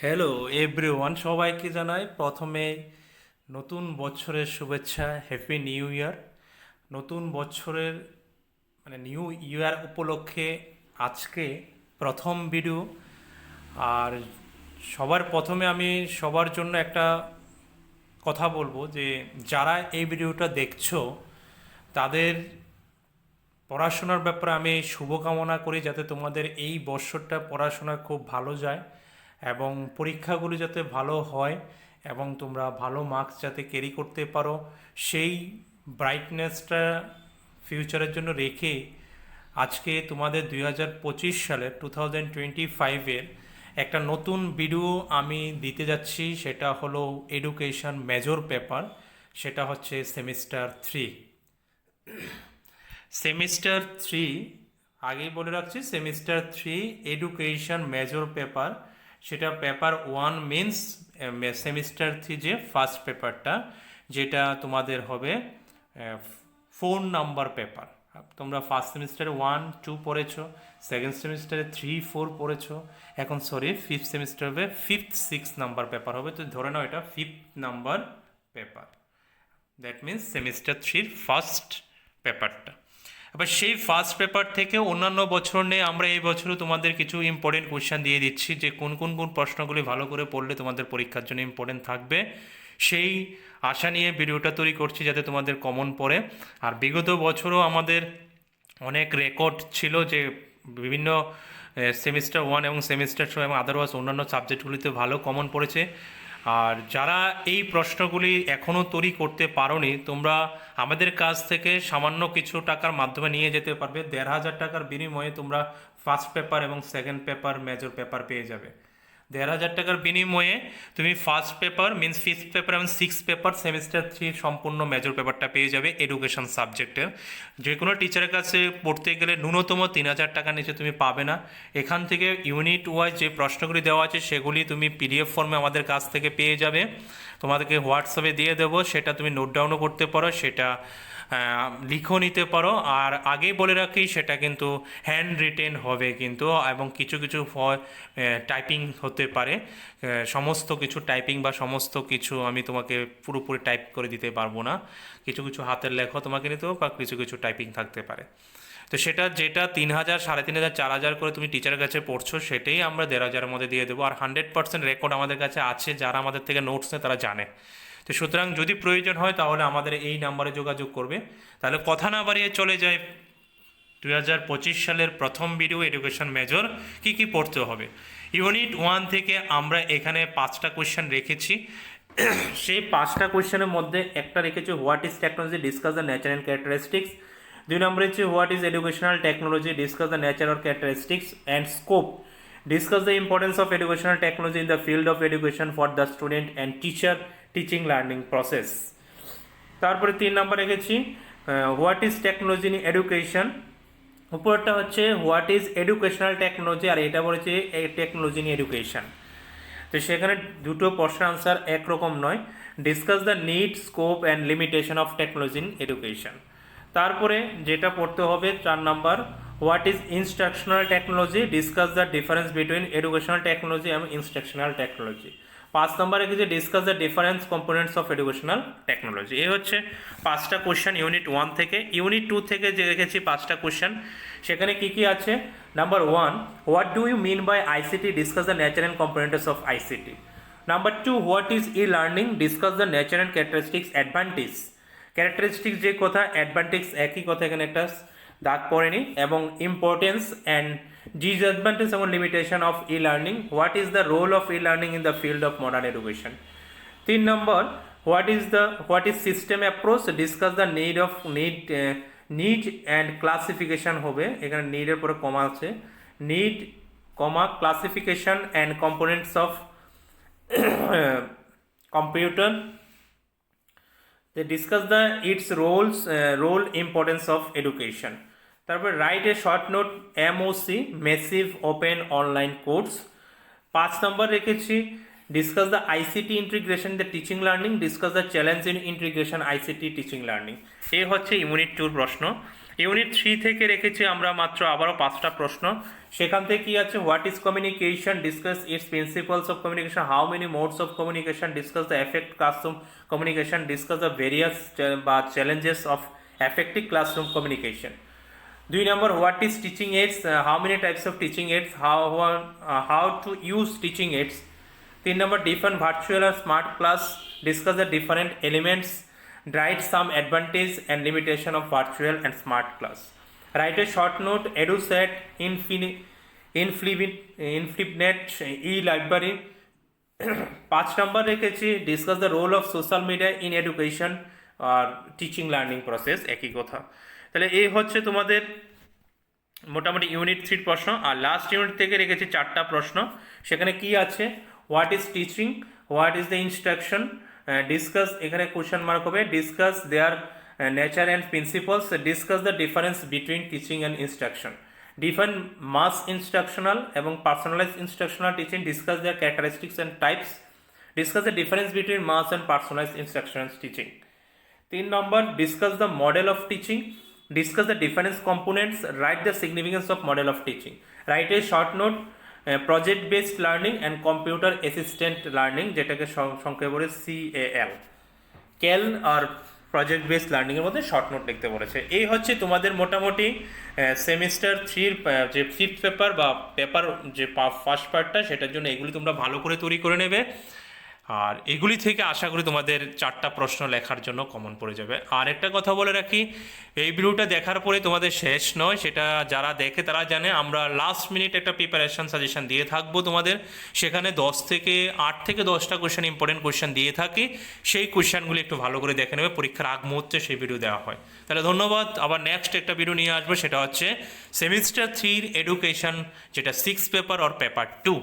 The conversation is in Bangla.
হ্যালো এভরিওয়ান, সবাইকে জানাই প্রথমে নতুন বছরের শুভেচ্ছা। Happy new year. নতুন বছরের নিউ ইয়ার উপলক্ষে আজকে প্রথম ভিডিও। আর সবার প্রথমে আমি সবার জন্য একটা কথা বলবো যে যারা এই ভিডিওটা দেখছো তাদের পড়াশোনার ব্যাপারে আমি শুভকামনা করি, যাতে তোমাদের এই বছরটা পড়াশোনা খুব ভালো যায় এবং পরীক্ষাগুলো যাতে ভালো হয় এবং তোমরা ভালো মার্কস যাতে ক্যারি করতে পারো, সেই ব্রাইটনেসটা ফিউচারের জন্য রেখে আজকে তোমাদের 2025 সালের 2025-এর একটা নতুন ভিডিও আমি দিতে যাচ্ছি। সেটা হলো এডুকেশন মেজর পেপার, সেটা হচ্ছে সেমিস্টার 3। সেমিস্টার 3, আগেই বলে রাখছি, সেমিস্টার 3 এডুকেশন মেজর পেপার, সেটা পেপার 1 মিন্স সেমিস্টার 3 যে ফার্স্ট পেপারটা, যেটা তোমাদের হবে 4 নাম্বার পেপার। তোমরা ফার্স্ট সেমিস্টারে 1-2 পড়েছো, সেকেন্ড সেমিস্টারে 3-4 পড়েছো, এখন ফিফথ সেমিস্টার হবে 5th-6 নাম্বার পেপার হবে। তো ধরে নাও এটা 5th number paper. That means semester 3 first পেপারটা। এবার সেই ফার্স্ট পেপার থেকে অন্যান্য বছর নিয়ে আমরা এই বছরও তোমাদের কিছু ইম্পর্টেন্ট কোয়েশ্চেন দিয়ে দিচ্ছি, যে কোন কোন কোন প্রশ্নগুলি ভালো করে পড়লে তোমাদের পরীক্ষার জন্য ইম্পর্টেন্ট থাকবে, সেই আশা নিয়ে ভিডিওটা তৈরি করছি যাতে তোমাদের কমন পড়ে। আর বিগত বছরও আমাদের অনেক রেকর্ড ছিল যে বিভিন্ন সেমিস্টার 1 এবং সেমিস্টার 2 এবং আদারওয়াইজ অন্যান্য সাবজেক্টগুলিতে ভালো কমন পড়েছে। আর যারা এই প্রশ্নগুলি এখনও তৈরি করতে পারোনি, তোমরা আমাদের কাছ থেকে সামান্য কিছু টাকার মাধ্যমে নিয়ে যেতে পারবে। 1,500 টাকার বিনিময়ে তোমরা ফার্স্ট পেপার এবং সেকেন্ড পেপার মেজর পেপার পেয়ে যাবে। 1,500 টাকার বিনিময়ে তুমি first paper means fifth paper এবং সিক্স পেপার সেমিস্টার 3 সম্পূর্ণ মেজর পেপারটা পেয়ে যাবে এডুকেশন সাবজেক্টের। যে কোনো টিচারের কাছে পড়তে গেলে ন্যূনতম 3,000 টাকার নিচে তুমি পাবে না। এখান থেকে ইউনিট ওয়াইজ যে প্রশ্নগুলি দেওয়া আছে সেগুলি তুমি পিডিএফ ফর্মে আমাদের কাছ থেকে পেয়ে যাবে। তোমাদেরকে হোয়াটসঅ্যাপে দিয়ে দেবো, সেটা তুমি নোট ডাউনও করতে পারো, সেটা লিখেও নিতে পারো। আর আগেই বলে রাখি, সেটা কিন্তু হ্যান্ড রিটেন হবে কিন্তু, এবং কিছু কিছু টাইপিং হতে পারে। সমস্ত কিছু টাইপিং বা সমস্ত কিছু আমি তোমাকে পুরোপুরি টাইপ করে দিতে পারবো না। কিছু কিছু হাতের লেখা তোমাকে নিতে হবে বা কিছু কিছু টাইপিং থাকতে পারে। তো সেটা যেটা 3,000, 3,500, 4,000 করে তুমি টিচারের কাছে পড়ছো, সেটাই আমরা 1,500-এর মধ্যে দিয়ে দেবো। আর 100% রেকর্ড আমাদের কাছে আছে, যারা আমাদের থেকে নোটস নেয় তারা জানে। তো সুতরাং যদি প্রয়োজন হয় তাহলে আমাদের এই নাম্বারে যোগাযোগ করবে। তাহলে কথা না বাড়িয়ে চলে যায় 2025 সালের প্রথম ভিডিও, এডুকেশন মেজর কি কি পড়তে হবে। ইউনিট 1 থেকে আমরা এখানে 5টা কোয়েশ্চেন রেখেছি। সেই 5টা কোয়েশ্চেনের মধ্যে একটা রেখেছি what is technology, discuss the nature and characteristics. 2 নম্বর হচ্ছে what is educational technology, discuss the nature or characteristics and scope, discuss the importance of educational technology in the field of education for the student and teacher teaching learning process। তারপরে 3 নম্বর রেখেছি what is technology in education, উপরটা হচ্ছে হোয়াট ইজ এডুকেশনাল টেকনোলজি, আর এটা বলেছে টেকনোলজি ইন এডুকেশন। তো সেখানে দুটো প্রশ্নের আনসার একরকম নয়। Discuss the need, scope and limitation of technology in education. তারপরে যেটা পড়তে হবে 4 নম্বর, what is instructional technology, discuss the difference between educational technology এবং ইনস্ট্রাকশনাল টেকনোলজি। 5 নম্বর রেখেছে discuss the difference components of educational technology. এই হচ্ছে 5টা কোশ্চেন ইউনিট 1 থেকে। ইউনিট 2 থেকে যে রেখেছি 5টা কোশ্চেন, সেখানে কি কি আছে। Number 1, what do you mean by ICT, discuss the nature and components of ICT. Number 2, what is e learning, discuss the nature and characteristics advantage. Characteristics যে কথা, অ্যাডভান্টেজ একই কথা, এখানে একটা দাগ পড়েনি। এবং ইম্পর্টেন্স অ্যান্ড ডিসঅ্যাডভান্টেজ এবং limitation of e learning, what is the role of e learning in the field of modern education. 3 নম্বর, what is system approach, discuss the need and classification হবে, এখানে নিডের পরে কমা আছে, need comma classification and components of computer. They discuss its role importance of education। তারপর write a short note MOC, massive open online course. 5 নম্বর রেখেছি discuss the ICT integration the teaching learning, discuss the challenge in integration ICT teaching learning. এই হচ্ছে ইউনিট 2 প্রশ্ন। ইউনিট 3 থেকে রেখেছি আমরা মাত্র আবারও 5টা প্রশ্ন। সেখান থেকে কি আছে, what is communication, discuss its principles of communication, how many modes of communication, discuss the effect classroom communication, discuss the various বা challenges of effective classroom communication. 2 number, what is teaching aids, how many types of teaching aids, how to use teaching aids. 3 number, define virtual or smart class, discuss the different elements, write some advantage and limitation of virtual and smart class. Write a short note, EduSet, Infinite e-library. 5 number রেখেছি, discuss the role of social media in education আর টিচিং লার্নিং প্রসেস, একই কথা। তাহলে এই হচ্ছে তোমাদের মোটামুটি ইউনিট 3 প্রশ্ন। আর লাস্ট ইউনিট থেকে রেখেছি 4টা প্রশ্ন। সেখানে কি আছে, what is teaching, what is the instruction, discuss, এখানে কোশ্চেন মার্ক হবে, discuss their nature and principles, discuss the difference between teaching and instruction, define mass instructional এবং personalize instructional teaching, discuss their characteristics and types, discuss the difference between mass and personalize instructional teaching. 3 number, discuss the model of teaching, discuss the different components, write the significance of model of teaching, write a short note, project based learning and computer assistant learning, যেটাকে সংক্ষেপে বলে CAL আর প্রজেক্ট বেসড লার্নিং এর মধ্যে শর্ট নোট লিখতে বলেছে। এই হচ্ছে তোমাদের মোটামুটি সেমিস্টার 3 যে 5th পেপার বা পেপার যে ফার্স্ট পার্টটা, সেটার জন্য এগুলি তোমরা ভালো করে তৈরি করে নেবে। আর এগুলি থেকে আশা করি তোমাদের 4টা প্রশ্ন লেখার জন্য কমন পড়ে যাবে। আর একটা কথা বলে রাখি, এই ভিডিওটা দেখার পরে তোমাদের শেষ নয়, সেটা যারা দেখে তারা জানে। আমরা লাস্ট মিনিট একটা প্রিপারেশন সাজেশন দিয়ে থাকবো তোমাদের, সেখানে 8 থেকে 10টা কোয়েশ্চেন, ইম্পর্টেন্ট কোয়েশ্চেন দিয়ে থাকি। সেই কোয়েশ্চেনগুলি একটু ভালো করে দেখে নেবে, পরীক্ষার আগ মুহূর্তে সেই ভিডিও দেওয়া হয়। তাহলে ধন্যবাদ। আবার নেক্সট একটা ভিডিও নিয়ে আসবো, সেটা হচ্ছে সেমিস্টার 3 এডুকেশন, যেটা 6 পেপার আর পেপার 2।